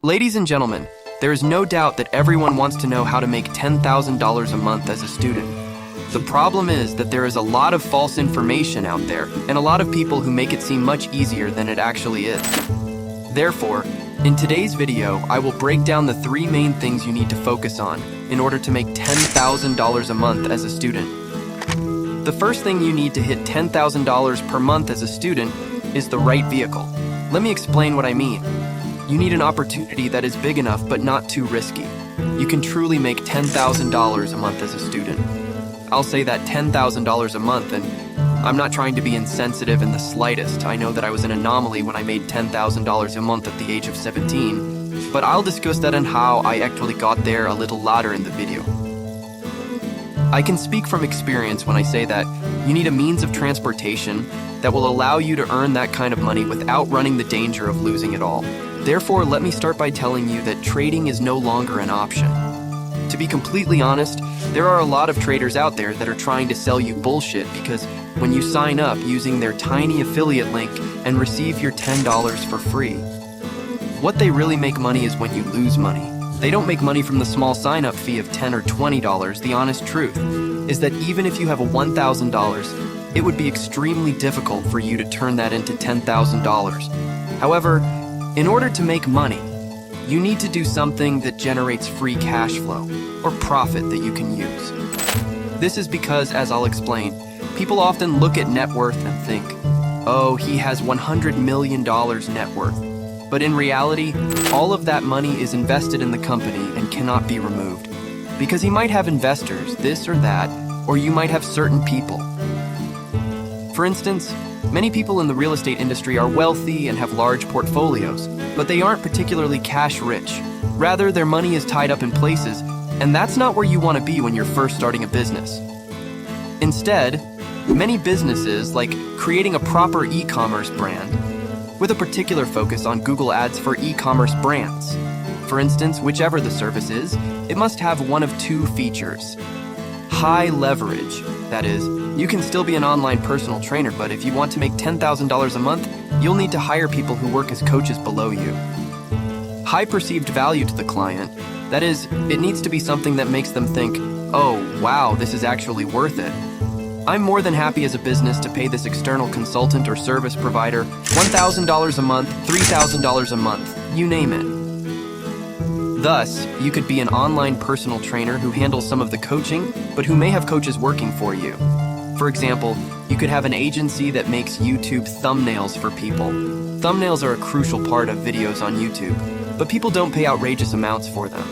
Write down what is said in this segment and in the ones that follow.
Ladies and gentlemen, there is no doubt that everyone wants to know how to make $10,000 a month as a student. The problem is that there is a lot of false information out there and a lot of people who make it seem much easier than it actually is. Therefore, in today's video, I will break down the 3 main things you need to focus on in order to make $10,000 a month as a student. The first thing you need to hit $10,000 per month as a student is the right vehicle. Let me explain what I mean. You need an opportunity that is big enough but not too risky. You can truly make $10,000 a month as a student. I'll say that $10,000 a month, and I'm not trying to be insensitive in the slightest. I know that I was an anomaly when I made $10,000 a month at the age of 17, but I'll discuss that and how I actually got there a little later in the video. I can speak from experience when I say that you need a means of transportation that will allow you to earn that kind of money without running the danger of losing it all. Therefore, let me start by telling you that trading is no longer an option. To be completely honest, there are a lot of traders out there that are trying to sell you bullshit because when you sign up using their tiny affiliate link and receive your $10 for free, what they really make money is when you lose money. They don't make money from the small sign-up fee of $10 or $20. The honest truth is that even if you have a $1,000, it would be extremely difficult for you to turn that into $10,000. However, in order to make money, you need to do something that generates free cash flow, or profit that you can use. This is because, as I'll explain, people often look at net worth and think, oh, he has $100 million net worth. But in reality, all of that money is invested in the company and cannot be removed. Because he might have investors, this or that, or you might have certain people. For instance, many people in the real estate industry are wealthy and have large portfolios, but they aren't particularly cash rich. Rather, their money is tied up in places, and that's not where you want to be when you're first starting a business. Instead, many businesses, like creating a proper e-commerce brand, with a particular focus on Google Ads for e-commerce brands. For instance, whichever the service is, it must have one of 2 features. High leverage, that is, you can still be an online personal trainer, but if you want to make $10,000 a month, you'll need to hire people who work as coaches below you. High perceived value to the client, that is, it needs to be something that makes them think, oh, wow, this is actually worth it. I'm more than happy as a business to pay this external consultant or service provider $1,000 a month, $3,000 a month, you name it. Thus, you could be an online personal trainer who handles some of the coaching, but who may have coaches working for you. For example, you could have an agency that makes YouTube thumbnails for people. Thumbnails are a crucial part of videos on YouTube, but people don't pay outrageous amounts for them.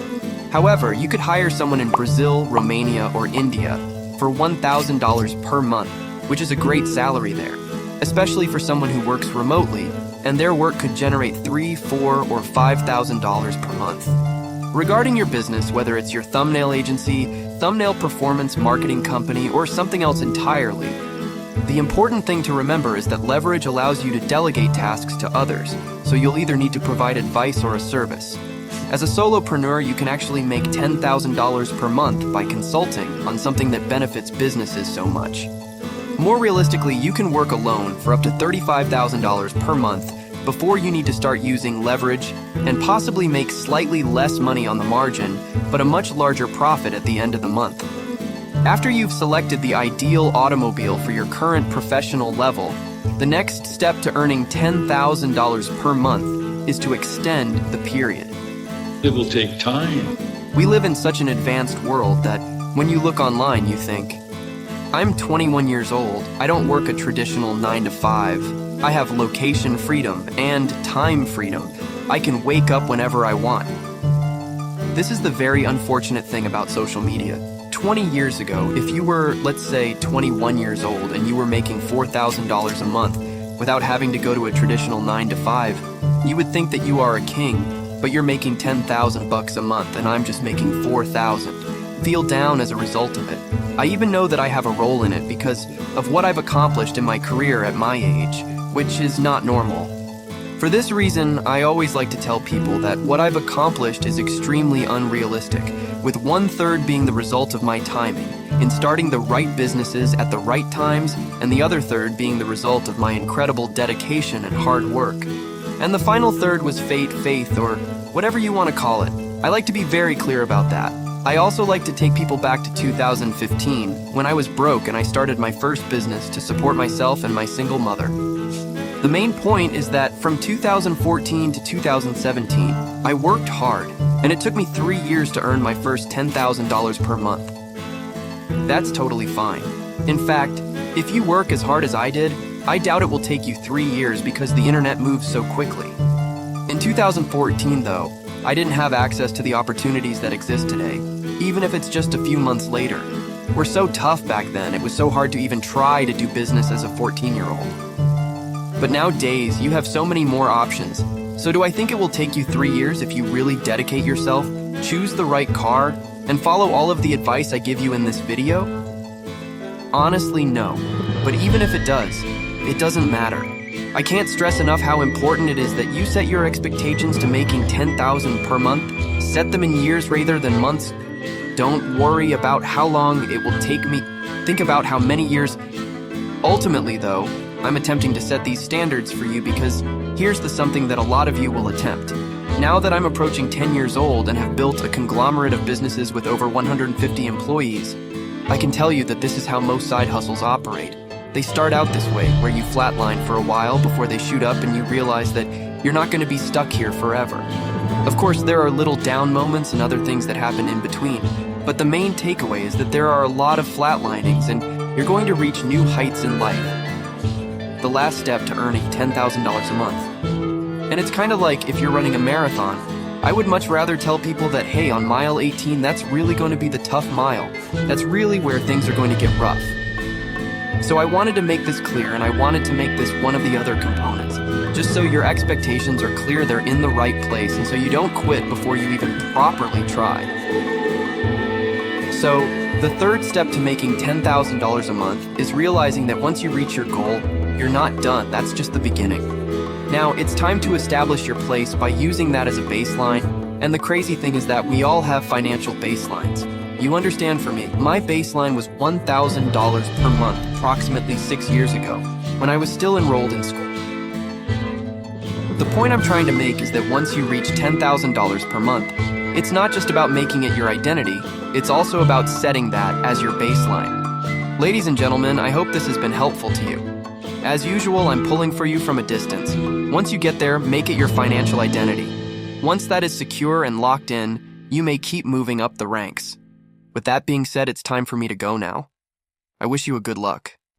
However, you could hire someone in Brazil, Romania, or India for $1,000 per month, which is a great salary there, especially for someone who works remotely, and their work could generate $3,000, $4,000, or $5,000 per month. Regarding your business, whether it's your thumbnail agency, thumbnail performance marketing company, or something else entirely, the important thing to remember is that leverage allows you to delegate tasks to others, so you'll either need to provide advice or a service. As a solopreneur, you can actually make $10,000 per month by consulting on something that benefits businesses so much. More realistically, you can work alone for up to $35,000 per month before you need to start using leverage and possibly make slightly less money on the margin, but a much larger profit at the end of the month. After you've selected the ideal automobile for your current professional level, the next step to earning $10,000 per month is to extend the period. It will take time. We live in such an advanced world that when you look online, you think, I'm 21 years old, I don't work a traditional 9 to 5. I have location freedom and time freedom. I can wake up whenever I want. This is the very unfortunate thing about social media. 20 years ago, if you were, let's say, 21 years old and you were making $4,000 a month without having to go to a traditional 9 to 5, you would think that you are a king, but you're making $10,000 a month and I'm just making $4,000. Feel down as a result of it. I even know that I have a role in it because of what I've accomplished in my career at my age, which is not normal. For this reason, I always like to tell people that what I've accomplished is extremely unrealistic, with 1/3 being the result of my timing, in starting the right businesses at the right times, and the other third being the result of my incredible dedication and hard work. And the final third was fate, faith, or whatever you want to call it. I like to be very clear about that. I also like to take people back to 2015, when I was broke and I started my first business to support myself and my single mother. The main point is that from 2014 to 2017, I worked hard, and it took me 3 years to earn my first $10,000 per month. That's totally fine. In fact, if you work as hard as I did, I doubt it will take you 3 years because the internet moves so quickly. In 2014, though, I didn't have access to the opportunities that exist today, even if it's just a few months later. We're so tough back then, it was so hard to even try to do business as a 14-year-old. But nowadays, you have so many more options. So do I think it will take you 3 years if you really dedicate yourself, choose the right car, and follow all of the advice I give you in this video? Honestly, no. But even if it does, it doesn't matter. I can't stress enough how important it is that you set your expectations to making $10,000 per month. Set them in years rather than months. Don't worry about how long it will take me. Think about how many years. Ultimately, though, I'm attempting to set these standards for you because here's the something that a lot of you will attempt. Now that I'm approaching 10 years old and have built a conglomerate of businesses with over 150 employees, I can tell you that this is how most side hustles operate. They start out this way, where you flatline for a while before they shoot up and you realize that you're not going to be stuck here forever. Of course, there are little down moments and other things that happen in between, but the main takeaway is that there are a lot of flatlinings and you're going to reach new heights in life. The last step to earning $10,000 a month. And it's kind of like if you're running a marathon, I would much rather tell people that, hey, on mile 18, that's really going to be the tough mile. That's really where things are going to get rough. So I wanted to make this clear, and I wanted to make this one of the other components, just so your expectations are clear, they're in the right place, and so you don't quit before you even properly try. So, the third step to making $10,000 a month is realizing that once you reach your goal, you're not done. That's just the beginning. Now, it's time to establish your place by using that as a baseline, and the crazy thing is that we all have financial baselines. You understand, for me, my baseline was $1,000 per month approximately 6 years ago, when I was still enrolled in school. The point I'm trying to make is that once you reach $10,000 per month, it's not just about making it your identity, it's also about setting that as your baseline. Ladies and gentlemen, I hope this has been helpful to you. As usual, I'm pulling for you from a distance. Once you get there, make it your financial identity. Once that is secure and locked in, you may keep moving up the ranks. With that being said, it's time for me to go now. I wish you a good luck.